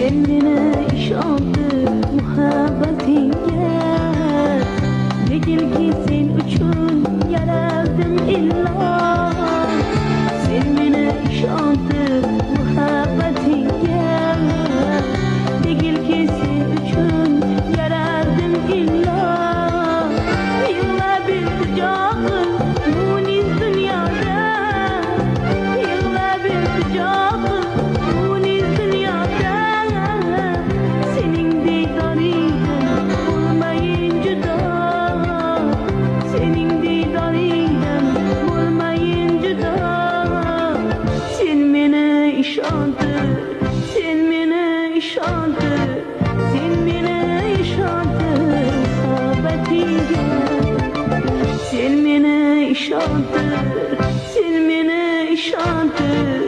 Kendine işandı muhabbetinge. Degil ki sen üçün yaraldım illa. Kendine işandı muhabbetinge. Degil ki sen üçün yaraldım illa. Yıllar bir sıcakın muniz dünyada. Yıllar bir sıcakın muniz dünyada. Senin didarından olmayınca da, senin didarından olmayınca da. Sen mene işandır, sen mene işandır, sen mene işandır muhabbetinge. Sen mene işandır, sen mene işandır.